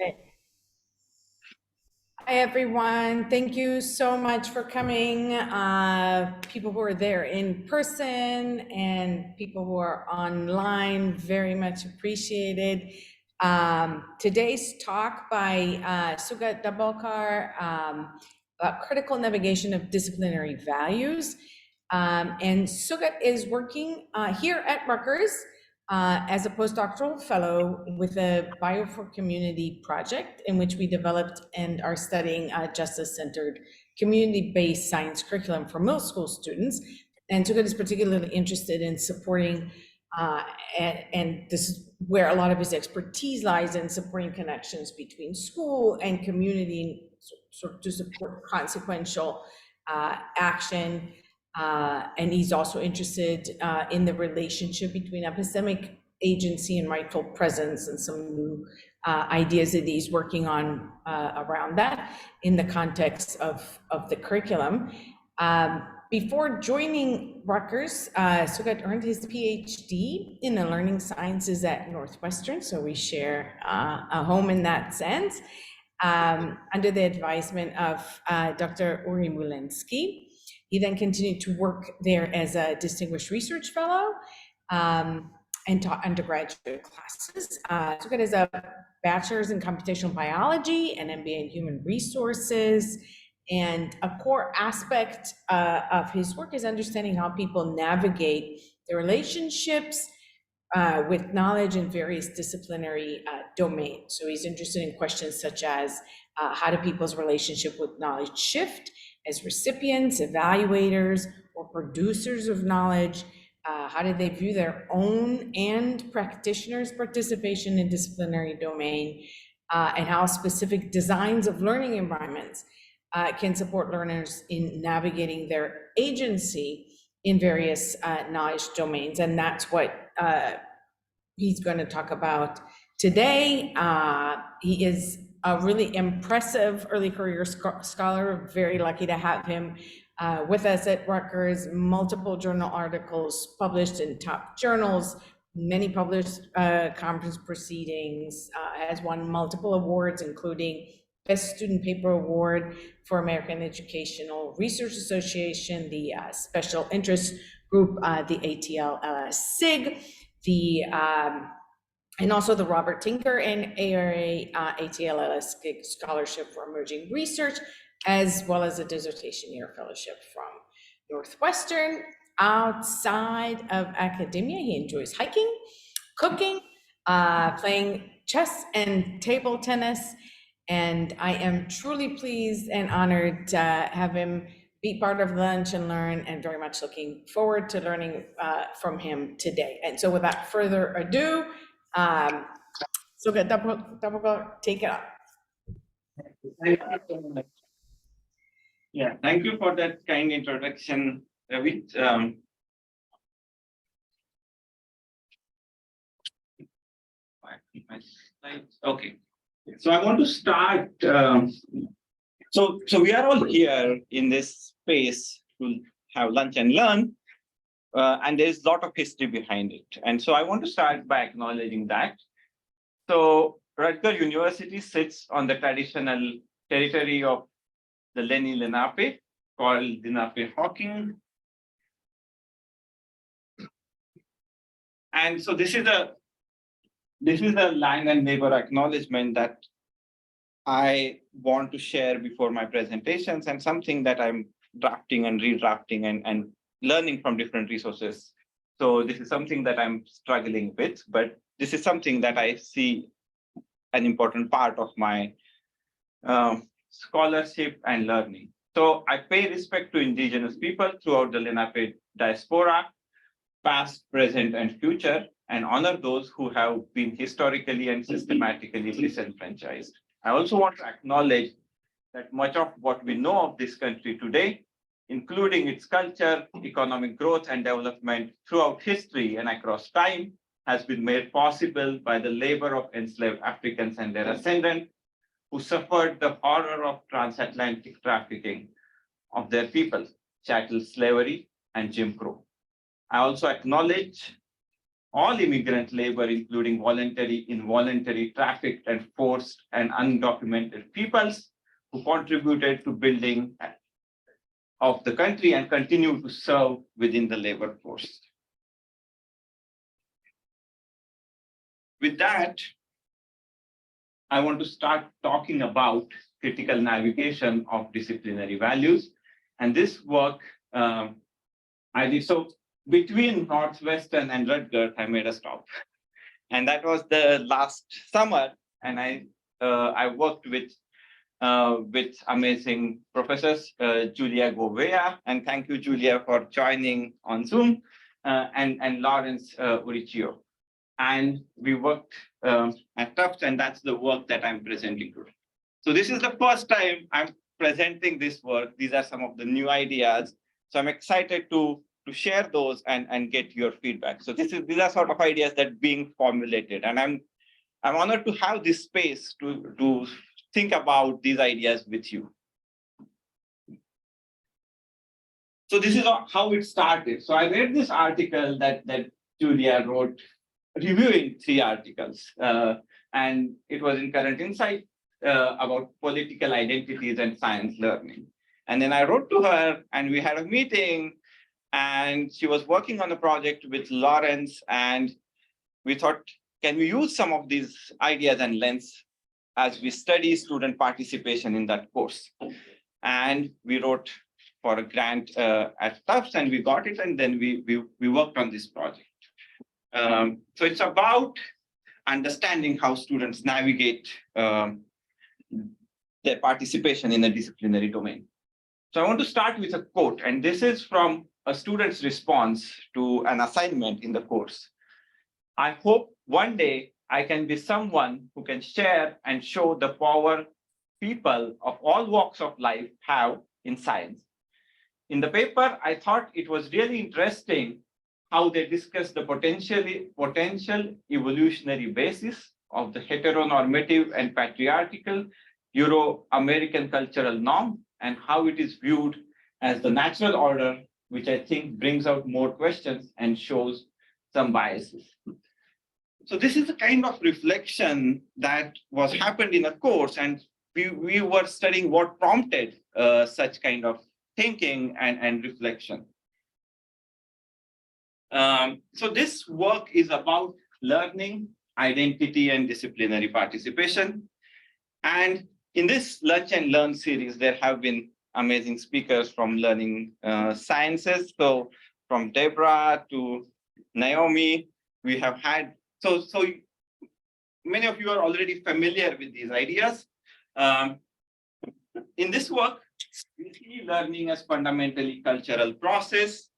Okay. Hi, everyone. Thank you so much for coming. People who are there in person and people who are online, very much appreciated. Today's talk by Sugat Dabholkar about critical navigation of disciplinary values. And Sugat is working here at Rutgers as a postdoctoral fellow with the Bio for Community project, in which we developed and are studying justice-centered, community-based science curriculum for middle school students. And Sugat is particularly interested in supporting, and this is where a lot of his expertise lies, in supporting connections between school and community, sort of to support consequential action. And he's also interested in the relationship between epistemic agency and rightful presence, and some new ideas that he's working on around that in the context of the curriculum. Before joining Rutgers, Sugat earned his PhD in the learning sciences at Northwestern, so we share a home in that sense, under the advisement of Dr. Uri Mulinsky. He then continued to work there as a distinguished research fellow and taught undergraduate classes. Sugat has a bachelor's in computational biology and MBA in human resources. And a core aspect of his work is understanding how people navigate their relationships with knowledge in various disciplinary domains. So he's interested in questions such as how do people's relationship with knowledge shift as recipients, evaluators, or producers of knowledge? How do they view their own and practitioners' participation in disciplinary domain? And how specific designs of learning environments can support learners in navigating their agency in various knowledge domains. And that's what he's going to talk about today. He is a really impressive early career scholar. Very lucky to have him with us at Rutgers. Multiple journal articles published in top journals, many published conference proceedings, has won multiple awards, including Best Student Paper Award for American Educational Research Association, the Special Interest Group, the ATL-SIG, and also the Robert Tinker and ARA ATL-SIG Scholarship for Emerging Research, as well as a dissertation year fellowship from Northwestern. Outside of academia, he enjoys hiking, cooking, playing chess and table tennis. And I am truly pleased and honored to have him be part of Lunch and Learn, and very much looking forward to learning from him today. And so without further ado, Sugat Dabholkar, take it up. Thank you so much. Yeah, thank you for that kind introduction, Ravi. Okay, so I want to start. So we are all here in this space to have lunch and learn, and there's a lot of history behind it. And so I want to start by acknowledging that. So Rutgers University sits on the traditional territory of the Lenni Lenape, called Lenape-Hocking. And so this is a land and neighbor acknowledgement that I want to share before my presentations, and something that I'm drafting and redrafting and learning from different resources. So this is something that I'm struggling with, but this is something that I see an important part of my scholarship and learning. So I pay respect to indigenous people throughout the Lenape diaspora, past, present, and future, and honor those who have been historically and systematically disenfranchised. I also want to acknowledge that much of what we know of this country today, including its culture, economic growth, and development throughout history and across time, has been made possible by the labor of enslaved Africans and their ascendants, who suffered the horror of transatlantic trafficking of their people, chattel slavery, and Jim Crow. I also acknowledge all immigrant labor, including voluntary, involuntary, trafficked, and forced and undocumented peoples who contributed to building of the country and continue to serve within the labor force. With that, I want to start talking about critical navigation of disciplinary values. And this work I did. So between Northwestern and Rutgers, I made a stop. And that was the last summer. And I worked with amazing professors, Julia Govea, and thank you, Julia, for joining on Zoom, and Lawrence Uricchio. And we worked at Tufts, and that's the work that I'm presenting today. So this is the first time I'm presenting this work. These are some of the new ideas. So I'm excited to share those and get your feedback. So these are sort of ideas that are being formulated, and I'm honored to have this space to think about these ideas with you. So this is how it started. So I read this article that Julia wrote, reviewing 3 articles, and it was in Current Insight about political identities and science learning. And then I wrote to her, and we had a meeting, and she was working on a project with Lawrence, and we thought, can we use some of these ideas and lens as we study student participation in that course? And we wrote for a grant at Tufts, and we got it, and then we worked on this project. So it's about understanding how students navigate their participation in a disciplinary domain. So I want to start with a quote, and this is from a student's response to an assignment in the course. I hope one day I can be someone who can share and show the power people of all walks of life have in science. In the paper, I thought it was really interesting how they discussed the potential evolutionary basis of the heteronormative and patriarchal Euro-American cultural norm, and how it is viewed as the natural order, which I think brings out more questions and shows some biases. So this is the kind of reflection that was happened in a course, and we were studying what prompted such kind of thinking and reflection. So this work is about learning, identity, and disciplinary participation. And in this Lunch and Learn series, there have been amazing speakers from learning sciences. So from Deborah to Naomi, we have had, so many of you are already familiar with these ideas. In this work, we see learning as fundamentally cultural process.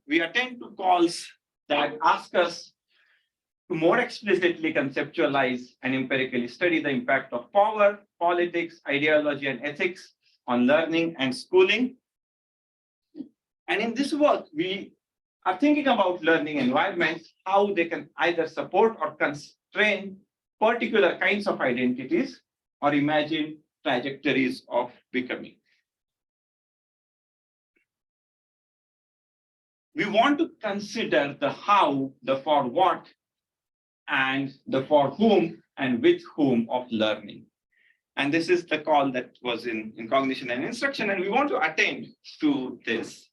We attend to calls that ask us to more explicitly conceptualize and empirically study the impact of power, politics, ideology, and ethics on learning and schooling. And in this work, we are thinking about learning environments, how they can either support or constrain particular kinds of identities or imagine trajectories of becoming. We want to consider the how, the for what, and the for whom and with whom of learning. And this is the call that was in cognition and instruction, and we want to attend to this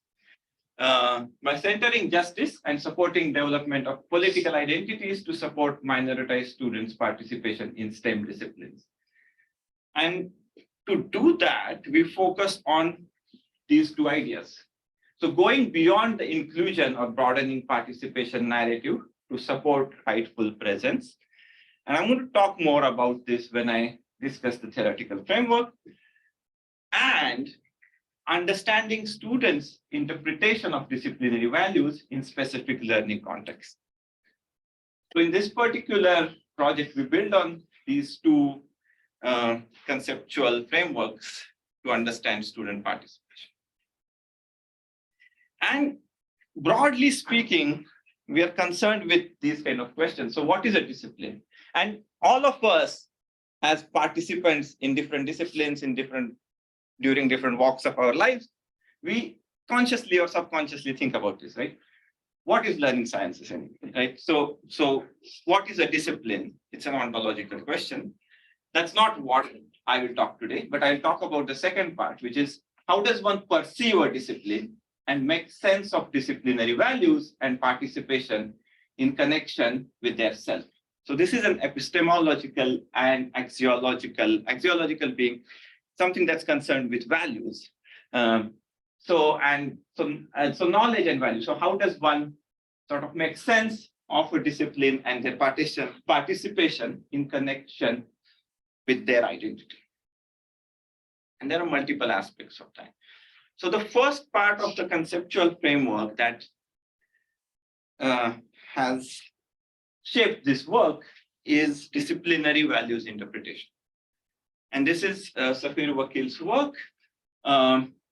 by centering justice and supporting development of political identities to support minoritized students' participation in STEM disciplines. And to do that, we focus on these 2 ideas. So going beyond the inclusion or broadening participation narrative to support rightful presence. And I'm going to talk more about this when I discuss the theoretical framework, and understanding students' interpretation of disciplinary values in specific learning contexts. So in this particular project, we build on these 2 conceptual frameworks to understand student participation. And broadly speaking, we are concerned with these kind of questions. So what is a discipline? And all of us as participants in different disciplines, during different walks of our lives, we consciously or subconsciously think about this, right? what is learning sciences anyway, right? So what is a discipline? It's an ontological question. That's not what I will talk today, but I'll talk about the second part, which is how does one perceive a discipline and make sense of disciplinary values and participation in connection with their self. So this is an epistemological and axiological being something that's concerned with values. So knowledge and value. So how does one sort of make sense of a discipline and their participation in connection with their identity? And there are multiple aspects of that. So the first part of the conceptual framework that has shaped this work is disciplinary values interpretation. And this is Safir Wakil's work,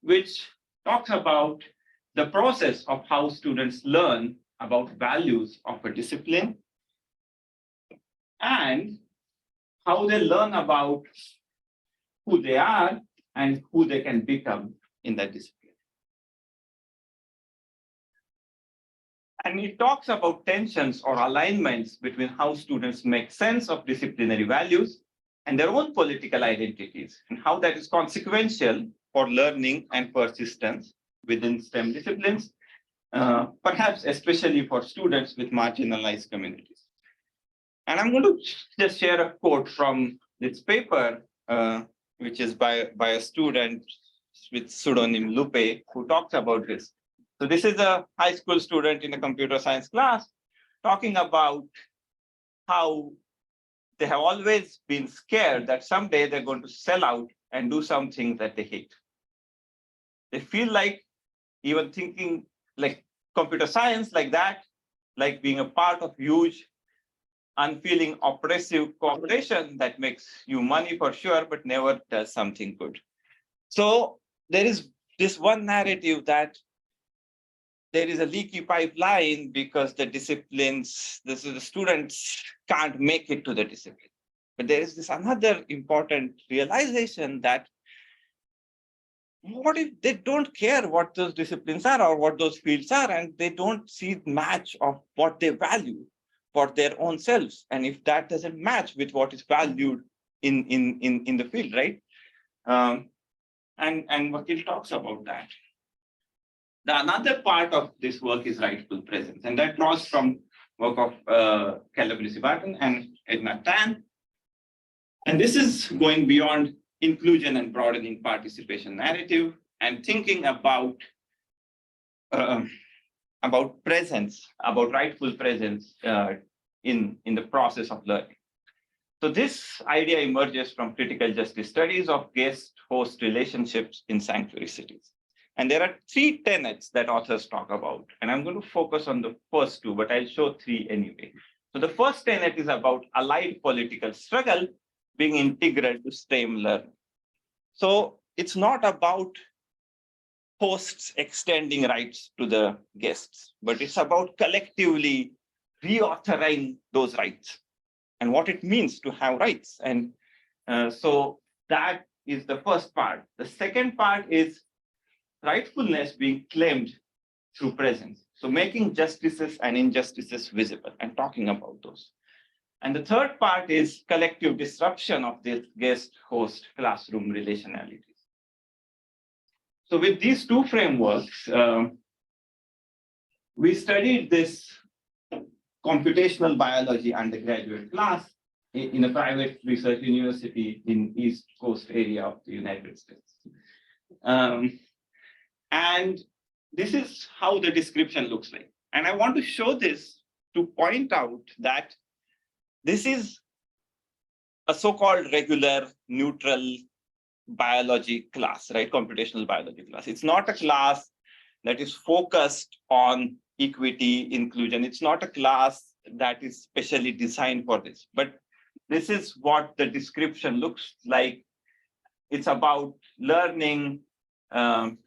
which talks about the process of how students learn about values of a discipline and how they learn about who they are and who they can become in that discipline. And it talks about tensions or alignments between how students make sense of disciplinary values and their own political identities, and how that is consequential for learning and persistence within STEM disciplines, perhaps especially for students with marginalized communities. And I'm going to just share a quote from this paper, which is by a student with pseudonym Lupe, who talks about this. So this is a high school student in a computer science class talking about how they have always been scared that someday they're going to sell out and do something that they hate. They feel like even thinking like computer science like that, like being a part of huge, unfeeling, oppressive corporation that makes you money for sure, but never does something good. So there is this one narrative that there is a leaky pipeline because the disciplines, the students can't make it to the discipline. But there is this another important realization that what if they don't care what those disciplines are or what those fields are, and they don't see match of what they value for their own selves, and if that doesn't match with what is valued in the field, right? And Vakil talks about that. The another part of this work is rightful presence, and that draws from work of Caleb Barton and Edna Tan. And this is going beyond inclusion and broadening participation narrative and thinking about presence, about rightful presence in the process of learning. So this idea emerges from critical justice studies of guest-host relationships in sanctuary cities. And there are three tenets that authors talk about. And I'm going to focus on the first two, but I'll show three anyway. So the first tenet is about allied political struggle being integral to STEM learning. So it's not about hosts extending rights to the guests, but it's about collectively reauthoring those rights and what it means to have rights. And so that is the first part. The second part is rightfulness being claimed through presence. So making justices and injustices visible and talking about those. And the third part is collective disruption of this guest-host classroom relationalities. So with these two frameworks, we studied this computational biology undergraduate class in a private research university in East Coast area of the United States. And this is how the description looks like. And I want to show this to point out that this is a so-called regular neutral biology class, right? Computational biology class. It's not a class that is focused on equity, inclusion. It's not a class that is specially designed for this, but this is what the description looks like. It's about learning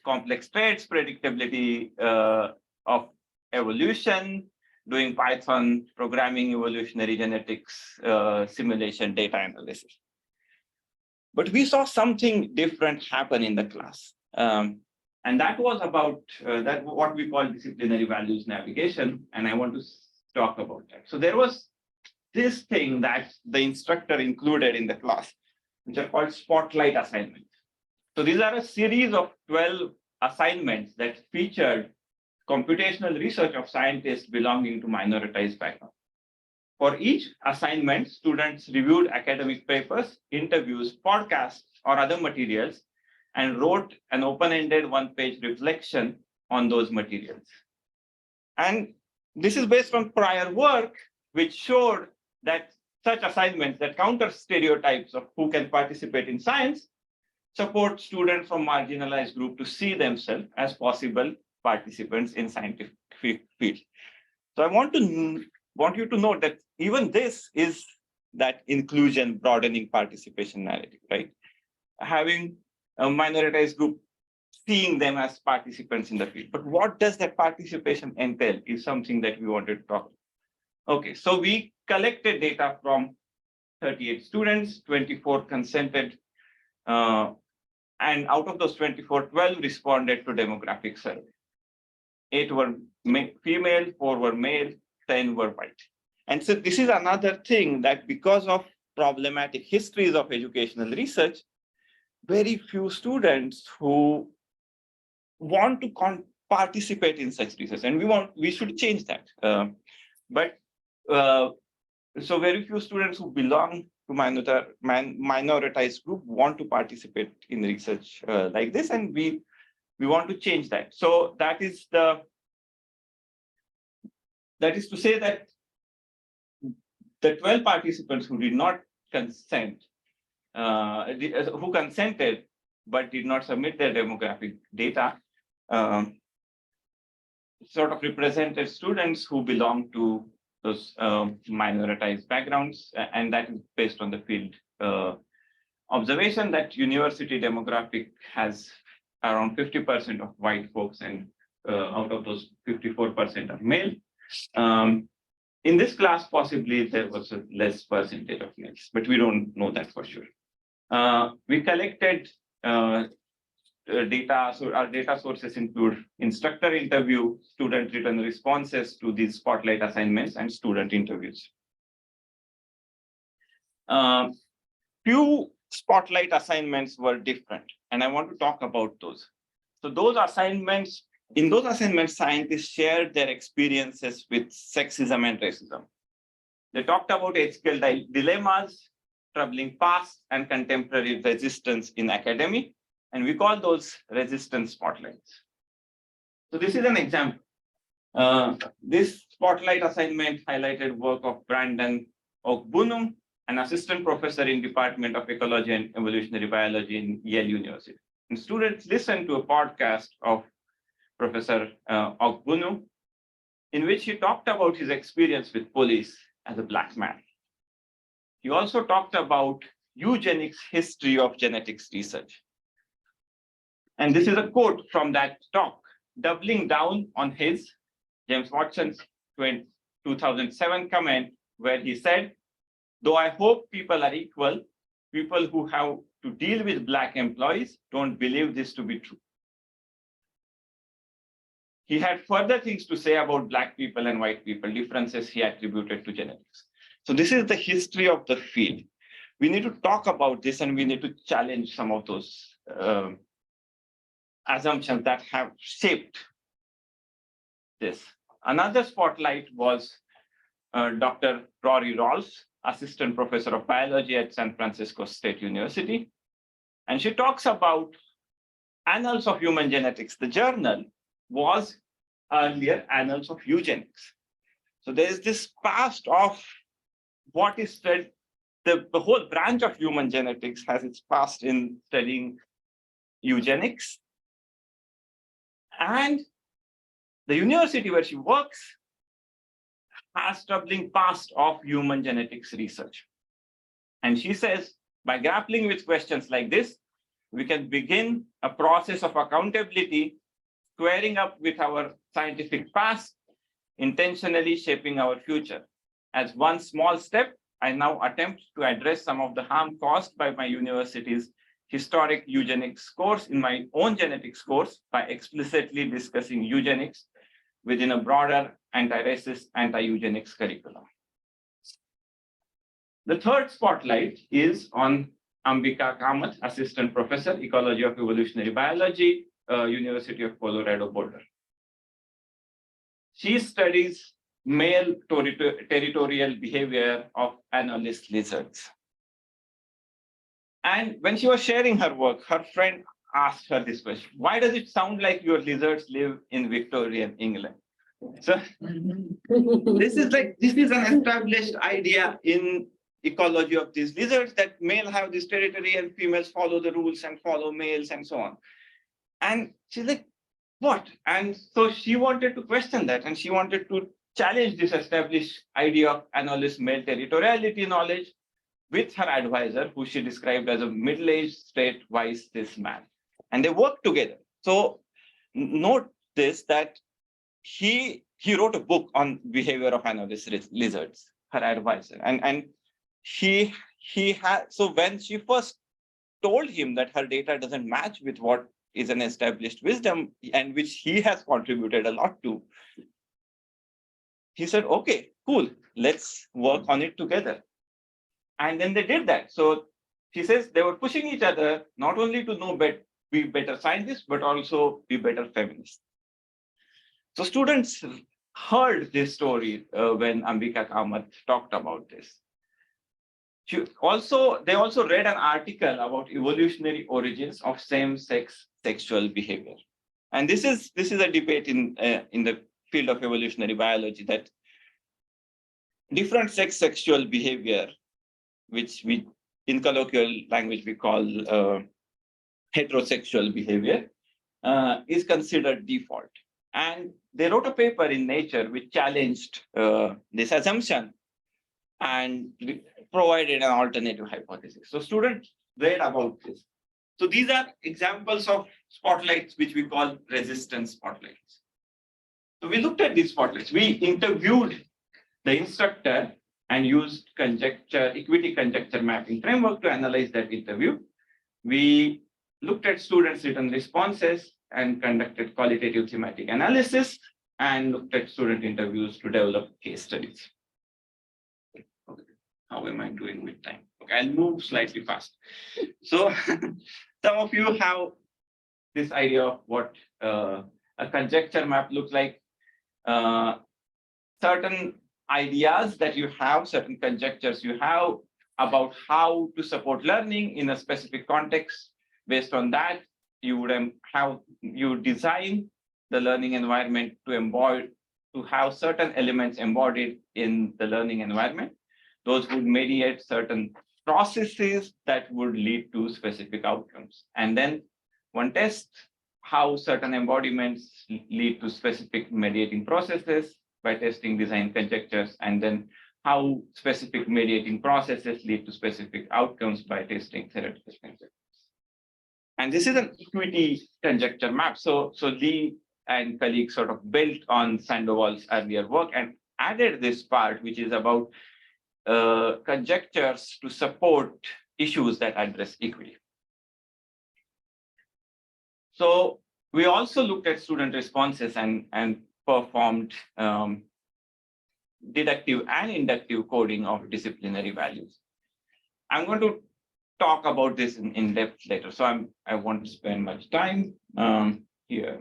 complex traits, predictability of evolution, doing Python programming, evolutionary genetics, simulation, data analysis. But we saw something different happen in the class. And that was about that what we call disciplinary values navigation. And I want to talk about that. So there was this thing that the instructor included in the class, which are called spotlight assignments. So these are a series of 12 assignments that featured computational research of scientists belonging to minoritized backgrounds. For each assignment, students reviewed academic papers, interviews, podcasts, or other materials, and wrote an open-ended one-page reflection on those materials. And this is based on prior work, which showed that such assignments that counter stereotypes of who can participate in science support students from marginalized group to see themselves as possible participants in scientific field. So I want you to note that even this is that inclusion broadening participation narrative, right? Having a minoritized group, seeing them as participants in the field. But what does that participation entail is something that we wanted to talk about. Okay, so we collected data from 38 students, 24 consented, and out of those 24, 12 responded to demographic survey. 8 were female, 4 were male, 10 were white. And so this is another thing that because of problematic histories of educational research, very few students who want to participate in such research, and we should change that. So very few students who belong to minoritized group want to participate in research like this, and we want to change that. So that is to say that the 12 participants who did not consent, who consented but did not submit their demographic data, sort of represented students who belong to those minoritized backgrounds, and that is based on the field observation that university demographic has around 50% of white folks, and out of those 54% are male. In this class, possibly there was a less percentage of males, but we don't know that for sure. We collected data, so our data sources include instructor interview, student written responses to these spotlight assignments, and student interviews. Few spotlight assignments were different, and I want to talk about those. So in those assignments, scientists shared their experiences with sexism and racism. They talked about ethical dilemmas, troubling past and contemporary resistance in academia, and we call those resistance spotlights. So this is an example. This spotlight assignment highlighted work of Brandon Ogbunu, an assistant professor in Department of Ecology and Evolutionary Biology in Yale University. And students listened to a podcast of Professor Ogbunu, in which he talked about his experience with police as a Black man. He also talked about eugenics history of genetics research. And this is a quote from that talk, doubling down on his James Watson's 2007 comment, where he said, "Though I hope people are equal, people who have to deal with Black employees don't believe this to be true." He had further things to say about Black people and white people, differences he attributed to genetics. So this is the history of the field. We need to talk about this, and we need to challenge some of those assumptions that have shaped this. Another spotlight was Dr. Rory Rawls, assistant professor of biology at San Francisco State University. And she talks about Annals of Human Genetics. The journal was earlier Annals of Eugenics. So there is this past of what is studied. The whole branch of human genetics has its past in studying eugenics. And the university where she works has troubling past of human genetics research. And she says, by grappling with questions like this, we can begin a process of accountability, squaring up with our scientific past, intentionally shaping our future. As one small step, I now attempt to address some of the harm caused by my university's historic eugenics course in my own genetics course by explicitly discussing eugenics within a broader anti-racist, anti-eugenics curriculum. The third spotlight is on Ambika Kamath, Assistant Professor, Ecology of Evolutionary Biology, University of Colorado Boulder. She studies male territorial behavior of anolis lizards. And when she was sharing her work, her friend asked her this question: why does it sound like your lizards live in Victorian England? So this is an established idea in ecology of these lizards, that male have this territory and females follow the rules and follow males and so on. And she's like, what? And so she wanted to question that, and she wanted to challenge this established idea of anolis male territoriality knowledge with her advisor, who she described as a middle-aged, straight, wise, cis man. And they worked together. So note this, that he wrote a book on behavior of anolis lizards, her advisor. And he had, so when she first told him that her data doesn't match with what is an established wisdom and which he has contributed a lot to, he said, okay, cool, let's work on it together. And then they did that. So she says they were pushing each other not only to be better scientists, but also be better feminists. So students heard this story when Ambika Kamath talked about this. They also read an article about evolutionary origins of same-sex sexual behavior. And this is a debate in the field of evolutionary biology, that different sex sexual behavior, which we in colloquial language we call heterosexual behavior, is considered default. And they wrote a paper in Nature which challenged this assumption and provided an alternative hypothesis. So students read about this. So these are examples of spotlights which we call resistance spotlights. So we looked at these spotlights. We interviewed the instructor and used equity conjecture mapping framework to analyze that interview. We looked at students' written responses and conducted qualitative thematic analysis, and looked at student interviews to develop case studies. Okay. How am I doing with time? Okay, I'll move slightly fast. So some of you have this idea of what a conjecture map looks like. Certain ideas that you have, certain conjectures you have about how to support learning in a specific context. Based on that, you design the learning environment to have certain elements embodied in the learning environment. Those would mediate certain processes that would lead to specific outcomes. And then one tests how certain embodiments lead to specific mediating processes by testing design conjectures, and then how specific mediating processes lead to specific outcomes by testing theoretical conjectures. And this is an equity conjecture map. So Lee and colleagues sort of built on Sandoval's earlier work and added this part, which is about conjectures to support issues that address equity. So we also looked at student responses and performed deductive and inductive coding of disciplinary values. I'm going to talk about this in depth later, so I won't spend much time here.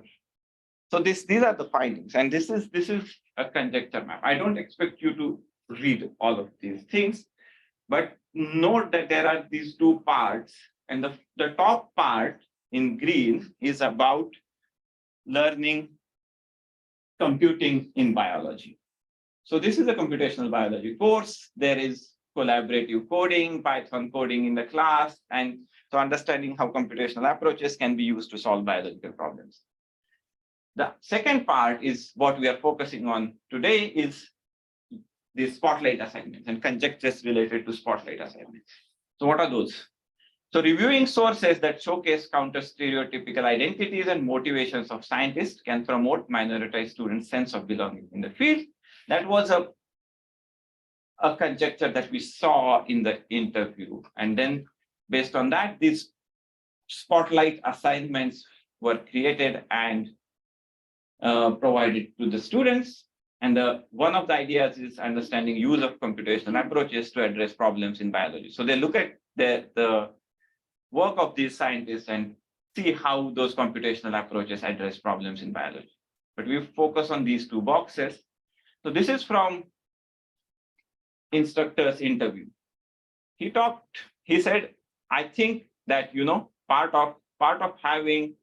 So these are the findings, and this is a conjecture map. I don't expect you to read all of these things, but note that there are these two parts, and the top part in green is about learning computing in biology. So this is a computational biology course. There is collaborative coding, Python coding in the class, and so understanding how computational approaches can be used to solve biological problems. The second part is what we are focusing on today, is the spotlight assignments and conjectures related to spotlight assignments. So what are those? So reviewing sources that showcase counter-stereotypical identities and motivations of scientists can promote minoritized students' sense of belonging in the field. That was a conjecture that we saw in the interview. And then based on that, these spotlight assignments were created and provided to the students. And one of the ideas is understanding use of computational approaches to address problems in biology. So they look at the work of these scientists and see how those computational approaches address problems in biology. But we focus on these two boxes. So this is from instructor's interview. He said, I think that, part of having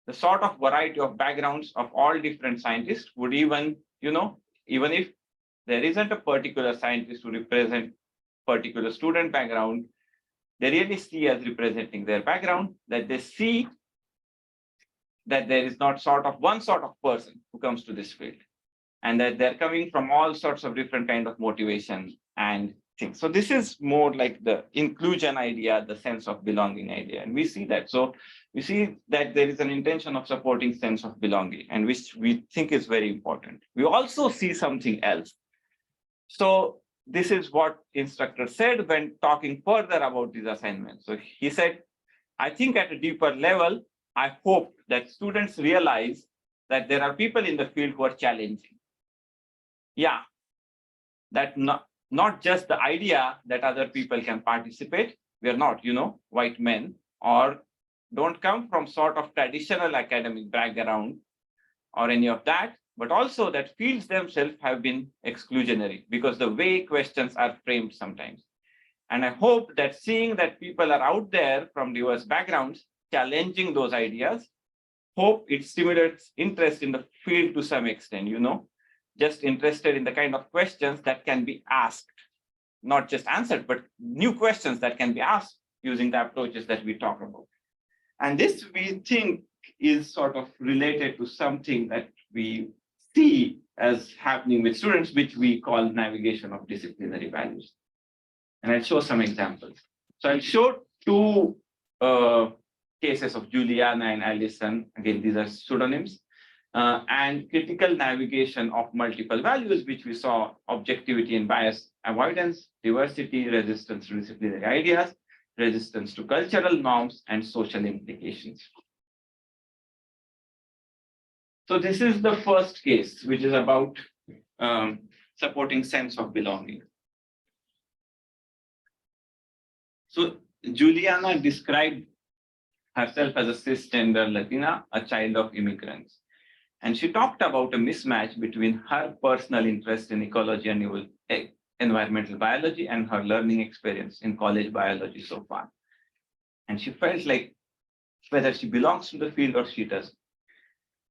the sort of variety of backgrounds of all different scientists would even if there isn't a particular scientist who represent particular student background, they really see as representing their background, that they see that there is not one sort of person who comes to this field, and that they're coming from all sorts of different kind of motivation and things. So this is more like the inclusion idea, the sense of belonging idea, and we see that. So we see that there is an intention of supporting sense of belonging, and which we think is very important. We also see something else. So this is what instructor said when talking further about these assignments. So he said, I think at a deeper level, I hope that students realize that there are people in the field who are challenging. Yeah, that not just the idea that other people can participate. We are not, white men, or don't come from sort of traditional academic background or any of that, but also that fields themselves have been exclusionary because the way questions are framed sometimes. And I hope that seeing that people are out there from diverse backgrounds challenging those ideas, hope it stimulates interest in the field to some extent, just interested in the kind of questions that can be asked, not just answered, but new questions that can be asked using the approaches that we talk about. And this, we think, is sort of related to something that we see as happening with students, which we call navigation of disciplinary values. And I'll show some examples. So I'll show two cases of Juliana and Allison. Again, these are pseudonyms. And critical navigation of multiple values, which we saw objectivity and bias avoidance, diversity, resistance to disciplinary ideas, resistance to cultural norms, and social implications. So this is the first case, which is about supporting sense of belonging. So Juliana described herself as a cisgender Latina, a child of immigrants. And she talked about a mismatch between her personal interest in ecology and environmental biology and her learning experience in college biology so far. And she felt like whether she belongs to the field or she doesn't.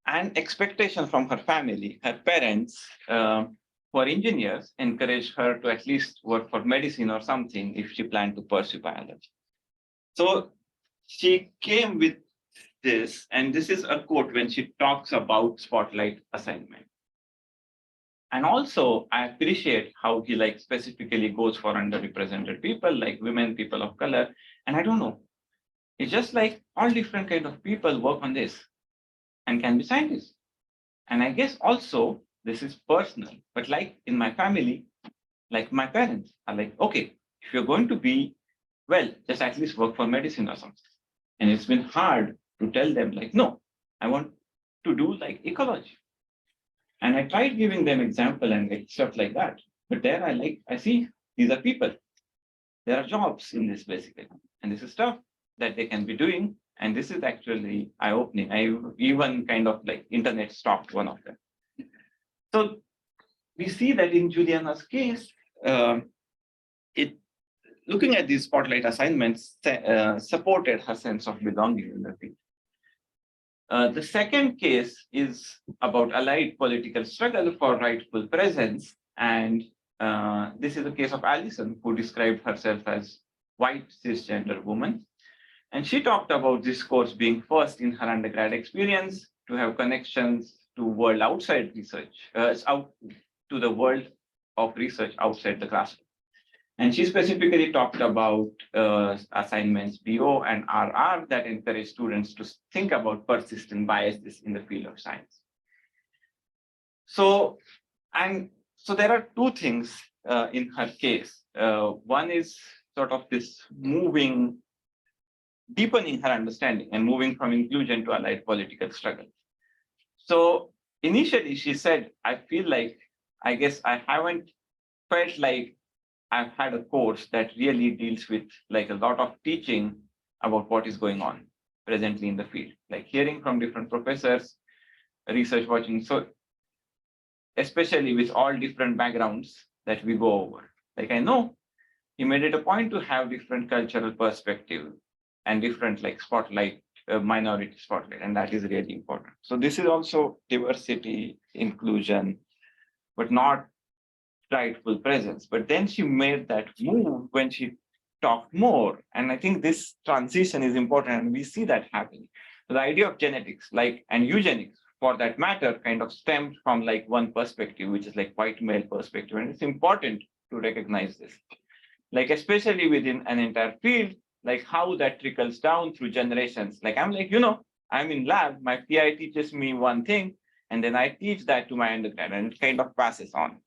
And expectation from her family, her parents, who are engineers, encouraged her to at least work for medicine or something if she planned to pursue biology. So she came with this, and this is a quote when she talks about spotlight assignment. And also, I appreciate how he specifically goes for underrepresented people, like women, people of color. And I don't know, it's just like all different kind of people work on this and can be scientists. And I guess also this is personal, but like in my family, like my parents are like, okay, if you're going to be well, just at least work for medicine or something. And it's been hard to tell them no, I want to do ecology. And I tried giving them example and stuff like that. But there I see these are people. There are jobs in this basically. And this is stuff that they can be doing. And this is actually eye-opening. I even kind of internet stopped one of them. So we see that in Juliana's case, looking at these spotlight assignments supported her sense of belonging in the field. The second case is about allied political struggle for rightful presence. And this is the case of Allison, who described herself as white cisgender woman. And she talked about this course being first in her undergrad experience to have connections to world outside research, out to the world of research outside the classroom. And she specifically talked about assignments BO and RR that encourage students to think about persistent biases in the field of science. So there are two things in her case. One is sort of this moving deepening her understanding and moving from inclusion to allied political struggle. So initially she said, I feel like, I guess I haven't felt like I've had a course that really deals with like a lot of teaching about what is going on presently in the field, like hearing from different professors, research watching. So especially with all different backgrounds that we go over. Like I know you made it a point to have different cultural perspective and different like spotlight, minority spotlight, and that is really important. So this is also diversity, inclusion, but not rightful presence. But then she made that move when she talked more. And I think this transition is important, and we see that happening. So the idea of genetics, like, and eugenics, for that matter, kind of stemmed from like one perspective, which is like white male perspective. And it's important to recognize this, like, especially within an entire field, like how that trickles down through generations. Like, I'm like, I'm in lab, my PI teaches me one thing, and then I teach that to my undergrad, and it kind of passes on.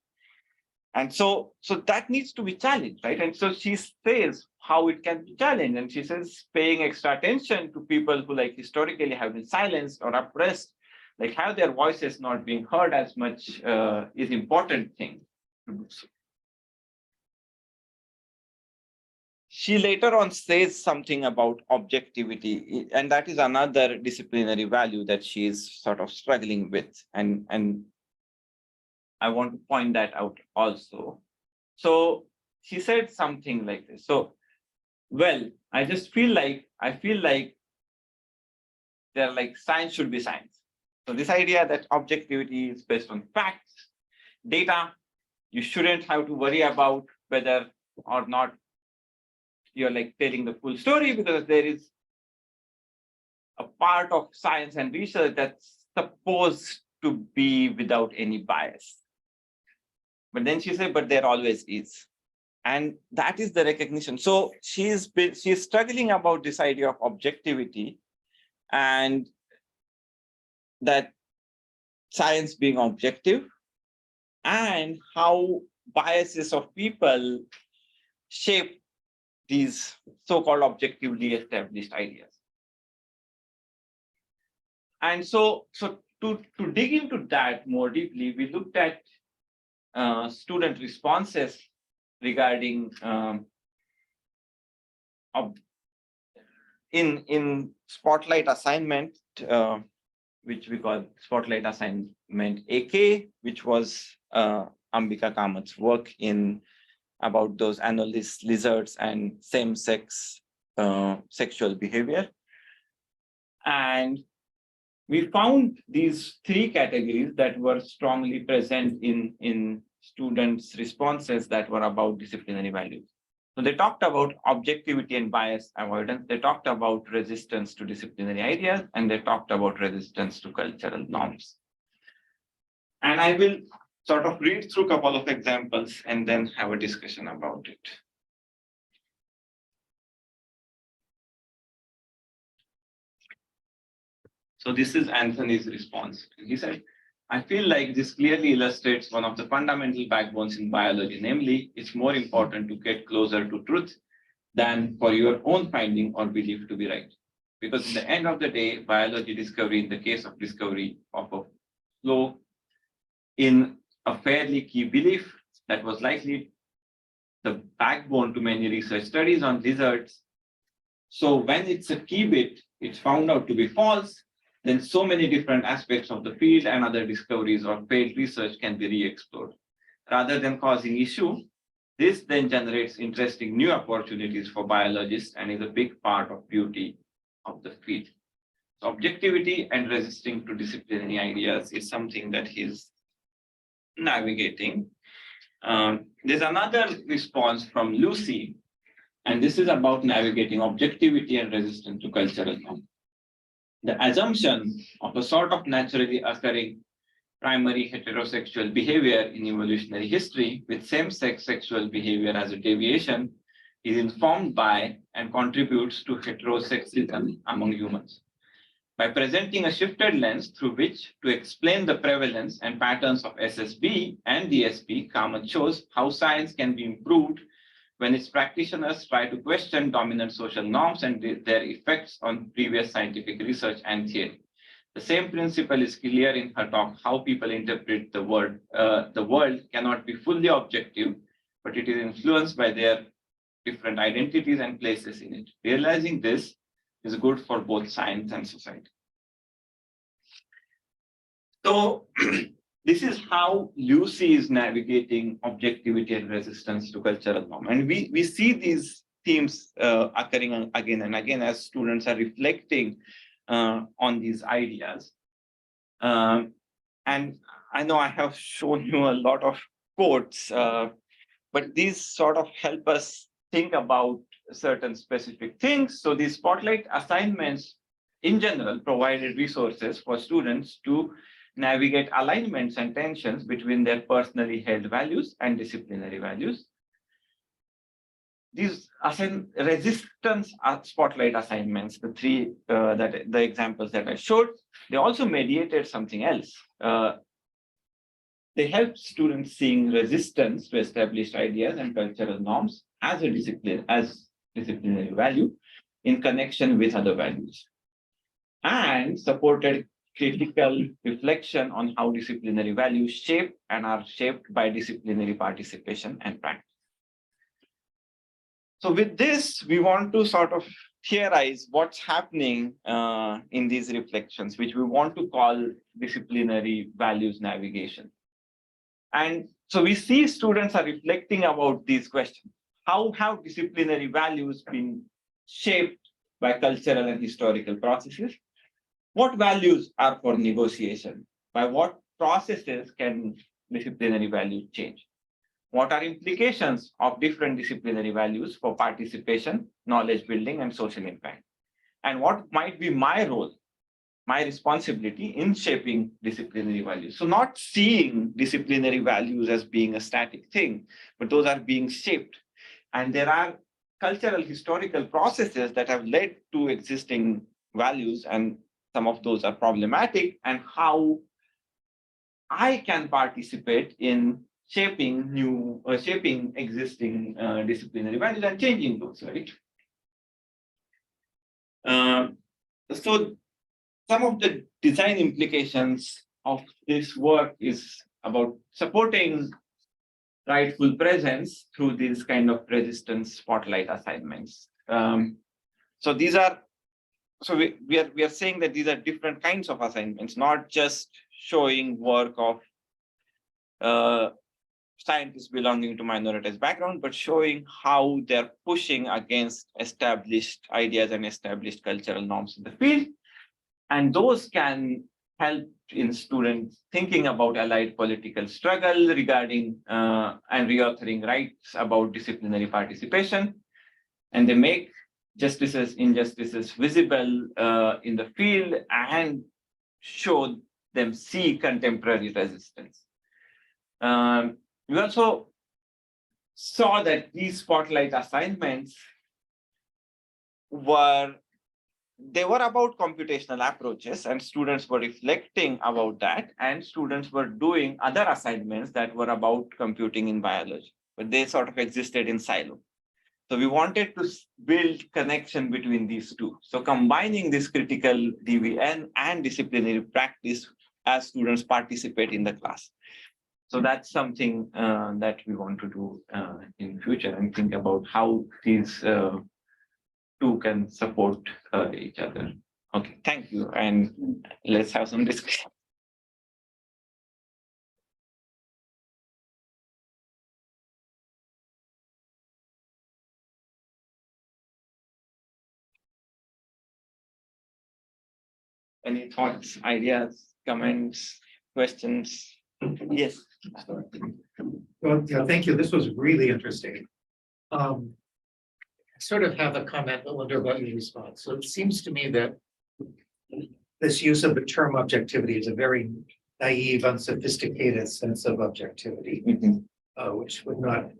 And so that needs to be challenged, right? And so she says how it can be challenged. And she says paying extra attention to people who like historically have been silenced or oppressed, like have their voices not being heard as much is important thing to do so. She later on says something about objectivity, and that is another disciplinary value that she is sort of struggling with. And I want to point that out also. So she said something like this. So, well, I feel like they're like science should be science. So this idea that objectivity is based on facts, data, you shouldn't have to worry about whether or not you're like telling the full story, because there is a part of science and research that's supposed to be without any bias. But then she said, but there always is. And that is the recognition. So she's struggling about this idea of objectivity and that science being objective and how biases of people shape these so-called objectively established ideas. And so to dig into that more deeply, we looked at student responses regarding in Spotlight assignment, which we call Spotlight assignment AK, which was Ambika Kamat's work in about those anolis lizards and same-sex sexual behavior. And we found these three categories that were strongly present in students' responses that were about disciplinary values. So they talked about objectivity and bias avoidance. They talked about resistance to disciplinary ideas, and they talked about resistance to cultural norms. And I will sort of read through a couple of examples and then have a discussion about it. So this is Anthony's response. He said, I feel like this clearly illustrates one of the fundamental backbones in biology, namely, it's more important to get closer to truth than for your own finding or belief to be right. Because in the end of the day, biology discovery, in the case of discovery of a flow in a fairly key belief that was likely the backbone to many research studies on lizards. So when it's a key bit, it's found out to be false, then so many different aspects of the field and other discoveries or failed research can be re-explored. Rather than causing issue, this then generates interesting new opportunities for biologists and is a big part of beauty of the field. So objectivity and resisting to disciplinary ideas is something that he's navigating. There's another response from Lucy, and this is about navigating objectivity and resistance to cultural norms. The assumption of a sort of naturally occurring primary heterosexual behavior in evolutionary history with same-sex sexual behavior as a deviation is informed by and contributes to heterosexism among humans. By presenting a shifted lens through which to explain the prevalence and patterns of SSB and DSP, Kamath shows how science can be improved when its practitioners try to question dominant social norms and their effects on previous scientific research and theory. The same principle is clear in her talk, How People Interpret the World. The world cannot be fully objective, but it is influenced by their different identities and places in it. Realizing this is good for both science and society. So this is how Lucy is navigating objectivity and resistance to cultural norm. And we see these themes occurring again and again as students are reflecting on these ideas. And I know I have shown you a lot of quotes, but these sort of help us think about certain specific things. So these spotlight assignments in general provided resources for students to navigate alignments and tensions between their personally held values and disciplinary values. These resistance spotlight assignments, the three the examples that I showed, they also mediated something else. They helped students seeing resistance to established ideas and cultural norms as disciplinary value in connection with other values, and supported critical reflection on how disciplinary values shape and are shaped by disciplinary participation and practice. So with this, we want to sort of theorize what's happening in these reflections, which we want to call disciplinary values navigation. And so we see students are reflecting about these questions. How have disciplinary values been shaped by cultural and historical processes? What values are for negotiation? By what processes can disciplinary values change? What are implications of different disciplinary values for participation, knowledge building, and social impact? And what might be my role, my responsibility in shaping disciplinary values? So not seeing disciplinary values as being a static thing, but those are being shaped. And there are cultural, historical processes that have led to existing values, and some of those are problematic, and how I can participate in shaping existing disciplinary values and changing those, right? So some of the design implications of this work is about supporting rightful presence through these kind of resistance spotlight assignments. So these are, so we are saying that these are different kinds of assignments, not just showing work of scientists belonging to minoritized background, but showing how they're pushing against established ideas and established cultural norms in the field. And those can help in students thinking about allied political struggle regarding and reauthoring rights about disciplinary participation. And they make justices, injustices visible in the field and show them see contemporary resistance. We also saw that these spotlight assignments were about computational approaches, and students were reflecting about that, and students were doing other assignments that were about computing in biology, but they sort of existed in silo. So we wanted to build connection between these two. So combining this critical DVN and disciplinary practice as students participate in the class. So that's something that we want to do in future, and think about how these two can support each other. Okay, thank you. And let's have some discussion. Any thoughts, ideas, comments, questions? Yes. Well, yeah, thank you. This was really interesting. I sort of have a comment, I wonder about your response. So it seems to me that this use of the term objectivity is a very naive, unsophisticated sense of objectivity, which would not,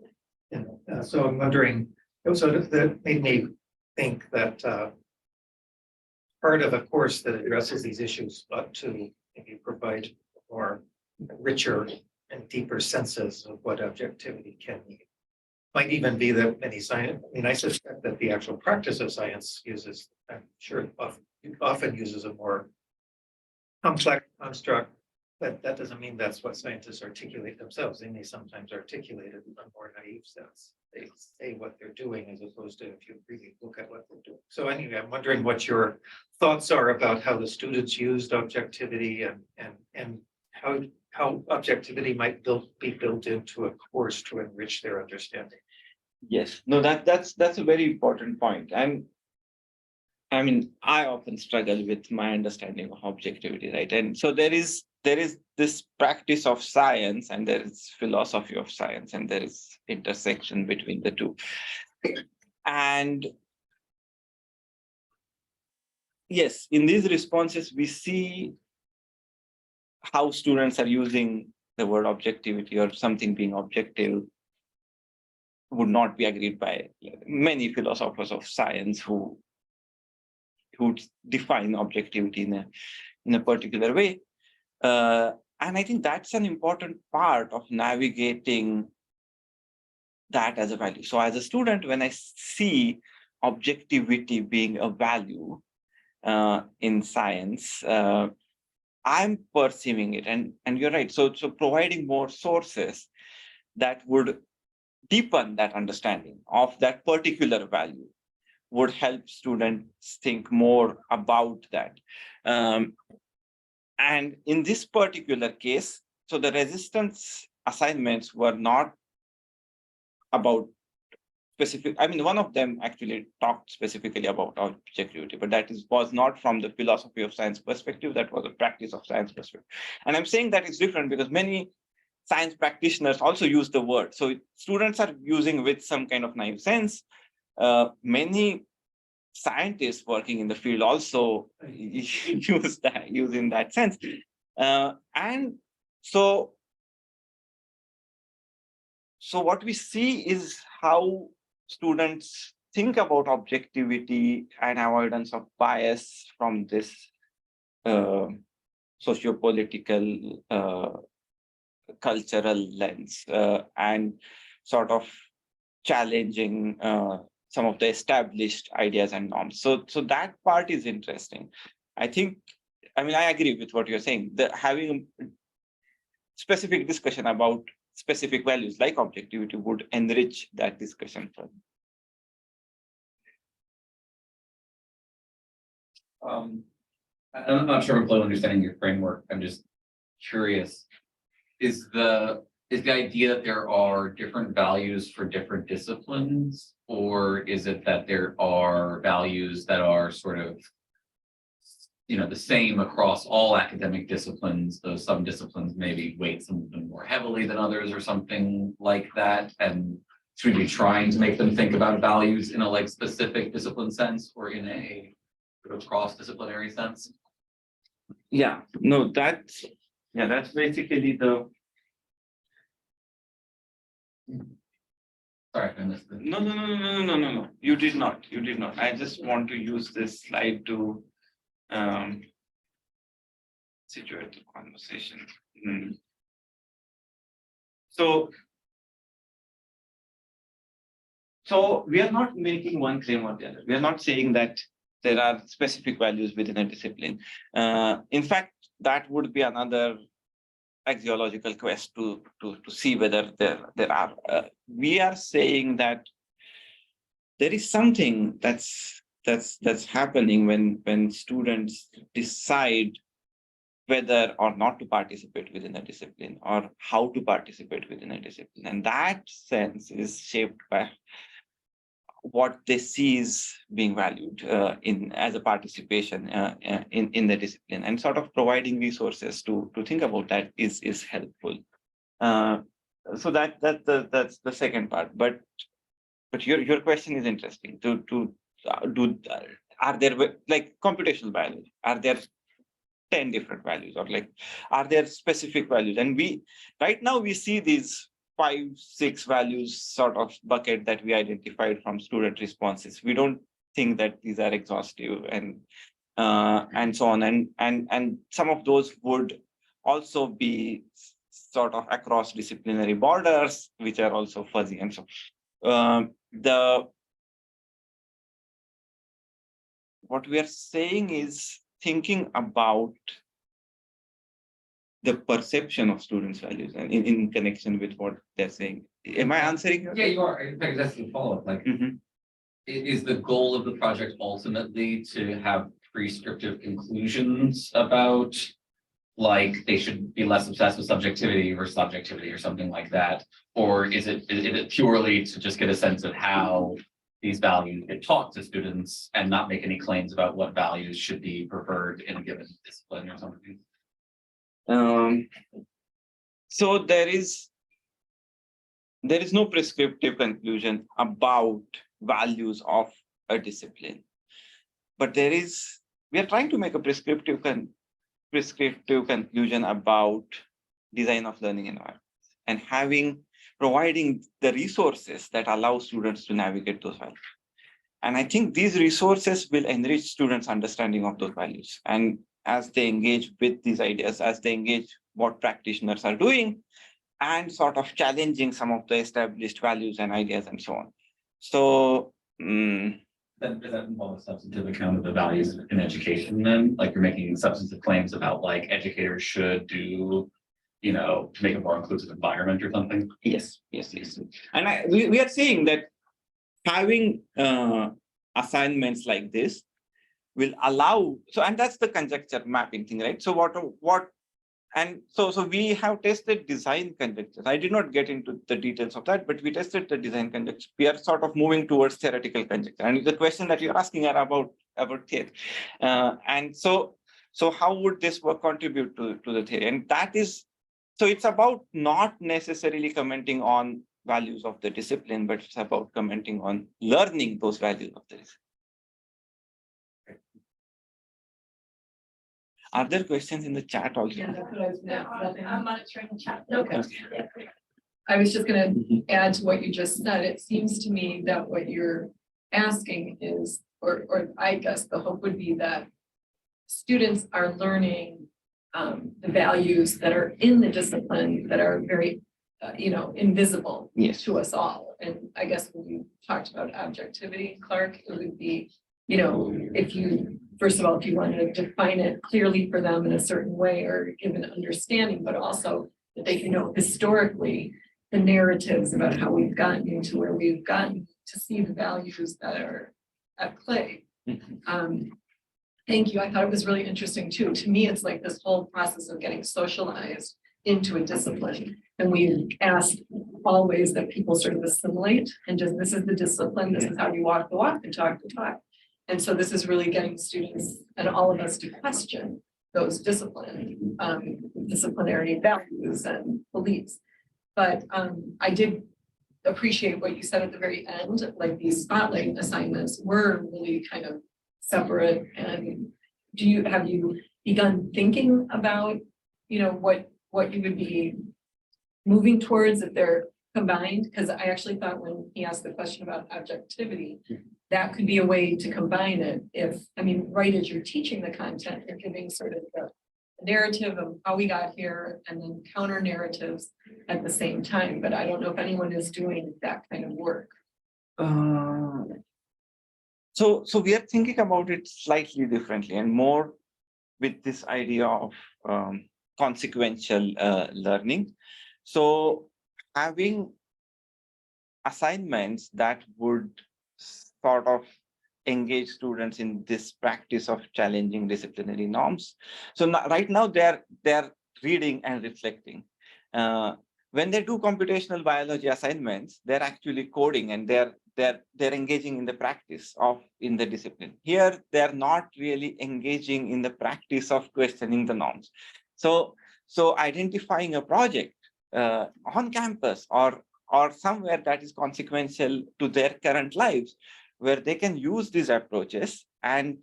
so I'm wondering, so that made me think that part of a course that addresses these issues ought to maybe provide more richer and deeper senses of what objectivity can mean. might even be that many science, I mean, I suspect that the actual practice of science uses, I'm sure often uses a more complex construct, but that doesn't mean that's what scientists articulate themselves. They may sometimes articulate it in a more naive sense. They say what they're doing as opposed to if you really look at what they're doing. So anyway, I'm wondering what your thoughts are about how the students used objectivity and how objectivity might be built into a course to enrich their understanding. Yes, no, that's a very important point. And I mean, I often struggle with my understanding of objectivity, right? And so there is this practice of science, and there is philosophy of science, and there is intersection between the two. And yes, in these responses, we see how students are using the word objectivity or something being objective would not be agreed by many philosophers of science who define objectivity in a particular way. And I think that's an important part of navigating that as a value. So as a student, when I see objectivity being a value in science, I'm perceiving it. And you're right. So providing more sources that would deepen that understanding of that particular value would help students think more about that. And in this particular case, so the resistance assignments were not about specific, I mean, one of them actually talked specifically about objectivity, but that was not from the philosophy of science perspective, that was a practice of science perspective. And I'm saying that it's different because many science practitioners also use the word. So students are using with some kind of naive sense. Many scientists working in the field also use in that sense. And so what we see is how students think about objectivity and avoidance of bias from this socio-political cultural lens and sort of challenging some of the established ideas and norms. So that part is interesting. I mean, I agree with what you're saying. Having a specific discussion about specific values like objectivity would enrich that discussion further. I'm not sure I'm fully understanding your framework. I'm just curious. Is the idea that there are different values for different disciplines, or is it that there are values that are sort of, the same across all academic disciplines, though some disciplines maybe weight some of them more heavily than others or something like that? And should we be trying to make them think about values in a specific discipline sense or in a sort of cross-disciplinary sense? Yeah, no, that's basically the. Sorry, I missed it. No. You did not. I just want to use this slide to situate the conversation. So we are not making one claim or the other. We are not saying that there are specific values within a discipline. In fact, that would be another axiological quest to see whether there are. We are saying that there is something that's happening when students decide whether or not to participate within a discipline or how to participate within a discipline, and that sense is shaped by what they see is being valued as a participation in the discipline, and sort of providing resources to think about that is helpful. So that's the second part. But your question is interesting. Are there computational biology? Are there 10 different values, or are there specific values? And right now we see these 5-6 values sort of bucket that we identified from student responses. We don't think that these are exhaustive and so on. And some of those would also be sort of across disciplinary borders, which are also fuzzy and so. what we are saying is thinking about the perception of students' values and in connection with what they're saying. Am I answering? Yeah, you are. In fact, that's the follow-up. Like, is the goal of the project ultimately to have prescriptive conclusions about, like, they should be less obsessed with subjectivity versus objectivity or something like that? Or is it purely to just get a sense of how these values get taught to students and not make any claims about what values should be preferred in a given discipline or something? So there is no prescriptive conclusion about values of a discipline, but we are trying to make a prescriptive conclusion about design of learning environments and providing the resources that allow students to navigate those values. And I think these resources will enrich students' understanding of those values. And as they engage with these ideas, as they engage what practitioners are doing, and sort of challenging some of the established values and ideas and so on. So, Does that involve a substantive account of the values in education then? Like you're making substantive claims about like educators should do, to make a more inclusive environment or something? Yes. And we are saying that having assignments like this will allow, and that's the conjecture mapping thing, right? So so we have tested design conjectures. I did not get into the details of that, but we tested the design conjecture. We are sort of moving towards theoretical conjecture. And the question that you're asking are about theory. And so how would this work contribute to the theory? And so it's about not necessarily commenting on values of the discipline, but it's about commenting on learning those values of the discipline. Are there questions in the chat also? Yeah, that's what I was I'm monitoring the chat. Okay. I was just gonna add to what you just said. It seems to me that what you're asking is, or I guess the hope would be that students are learning the values that are in the discipline that are very, invisible to us all. And I guess when you talked about objectivity, Clark, it would be, first of all, if you wanted to define it clearly for them in a certain way or give an understanding, but also that they can know historically the narratives about how we've gotten to where we've gotten to see the values that are at play. Thank you. I thought it was really interesting too. To me, it's like this whole process of getting socialized into a discipline. And we've asked always that people sort of assimilate and just, this is the discipline, this is how you walk the walk and talk the talk. And so this is really getting students and all of us to question those disciplinary values and beliefs. But I did appreciate what you said at the very end, like these spotlight assignments were really kind of separate. And have you begun thinking about, what you would be moving towards if they're combined? Because I actually thought when he asked the question about objectivity, that could be a way to combine it. Right as you're teaching the content, you're giving sort of the narrative of how we got here and then counter narratives at the same time. But I don't know if anyone is doing that kind of work. So we are thinking about it slightly differently and more with this idea of consequential learning. So having assignments that would sort of engage students in this practice of challenging disciplinary norms. So right now they're reading and reflecting. When they do computational biology assignments, they're actually coding and they're engaging in the practice in the discipline. Here, they're not really engaging in the practice of questioning the norms. So identifying a project on campus or somewhere that is consequential to their current lives, where they can use these approaches and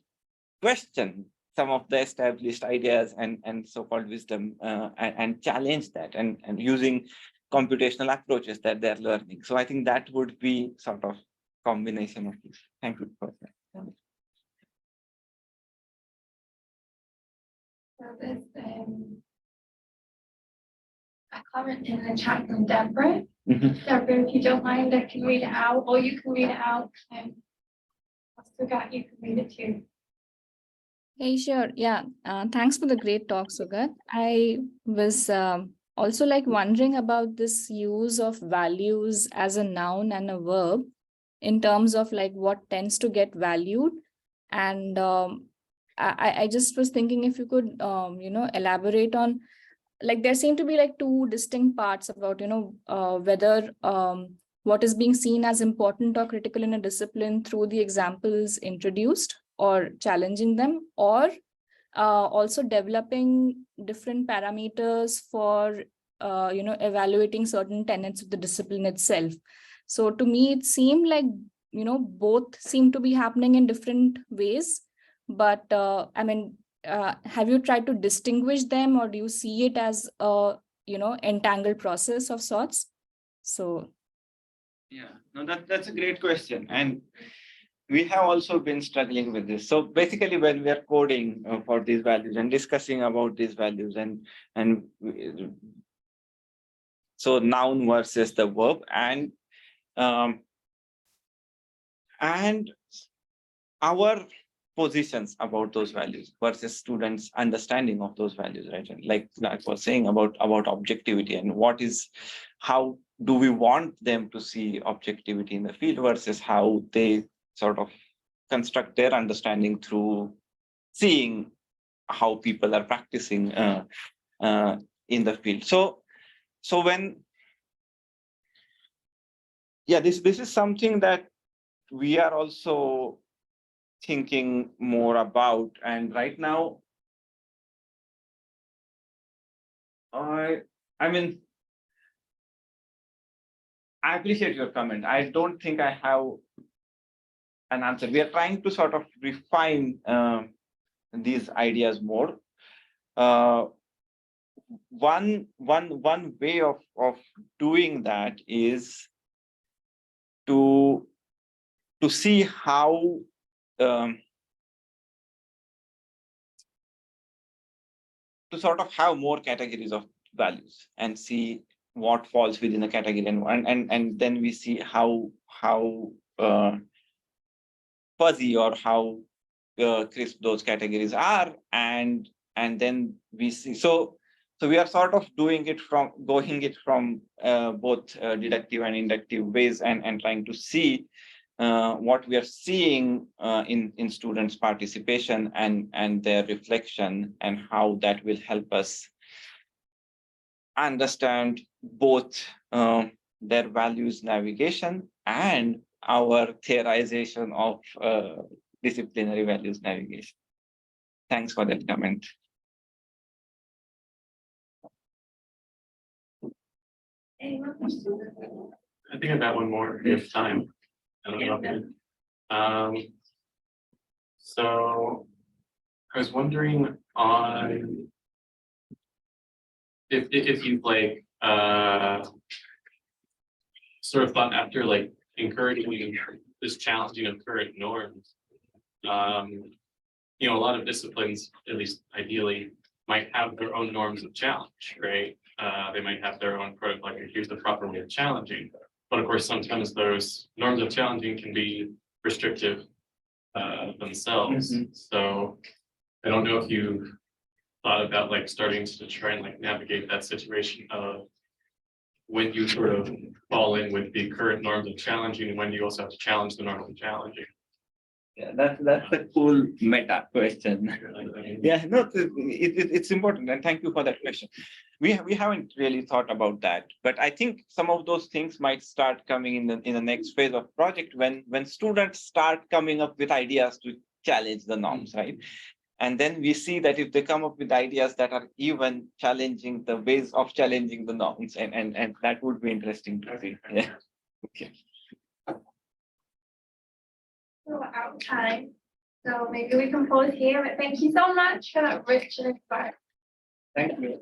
question some of the established ideas and so-called wisdom and challenge that and using computational approaches that they're learning. So I think that would be sort of combination of these. Thank you for that. comment in the chat from Deborah. Mhm. Deborah, if you don't mind, I can read it out, or you can read it out. Sugat, you can read it too. Hey, sure. Yeah. Thanks for the great talk, Sugat. I was also like wondering about this use of values as a noun and a verb in terms of like what tends to get valued. And I just was thinking if you could, elaborate on, like there seem to be like two distinct parts about, whether what is being seen as important or critical in a discipline through the examples introduced or challenging them, or also developing different parameters for evaluating certain tenets of the discipline itself. So to me it seemed like both seem to be happening in different ways, but have you tried to distinguish them, or do you see it as a entangled process of sorts? So Yeah, no, that's a great question. And we have also been struggling with this. So basically, when we are coding for these values and discussing about these values, and so noun versus the verb, and our positions about those values versus students' understanding of those values, right? And like I was saying about objectivity and how do we want them to see objectivity in the field versus how they sort of construct their understanding through seeing how people are practicing in the field. So when, yeah, this is something that we are also thinking more about, and right now, I mean, I appreciate your comment. I don't think I have an answer. We are trying to sort of refine these ideas more. One way of doing that is to see how to sort of have more categories of values and see what falls within a category, and then we see how fuzzy or how crisp those categories are, and then we see. So we are sort of going it from both deductive and inductive ways, and trying to see what we are seeing in students' participation and their reflection, and how that will help us understand both their values navigation and our theorization of disciplinary values navigation. Thanks for that comment. Any more questions? I think I got one more if time. I don't know. So I was wondering on if you've like sort of thought after like encouraging this challenging of current norms. A lot of disciplines, at least ideally, might have their own norms of challenge, right? They might have their own protocol, like here's the proper way of challenging. But of course, sometimes those norms of challenging can be restrictive themselves. Mm-hmm. So I don't know if you've thought about like starting to try and like navigate that situation of when you sort of fall in with the current norms of challenging, and when you also have to challenge the norms of challenging. Yeah, that's a cool meta question. Yeah, no, it's important, and thank you for that question. We haven't really thought about that, but I think some of those things might start coming in the next phase of project when students start coming up with ideas to challenge the norms, right? And then we see that if they come up with ideas that are even challenging the ways of challenging the norms, and that would be interesting to see. Yeah. Okay. We're out of time, so maybe we can pause here, but thank you so much for that rich and inspiring. Thank you.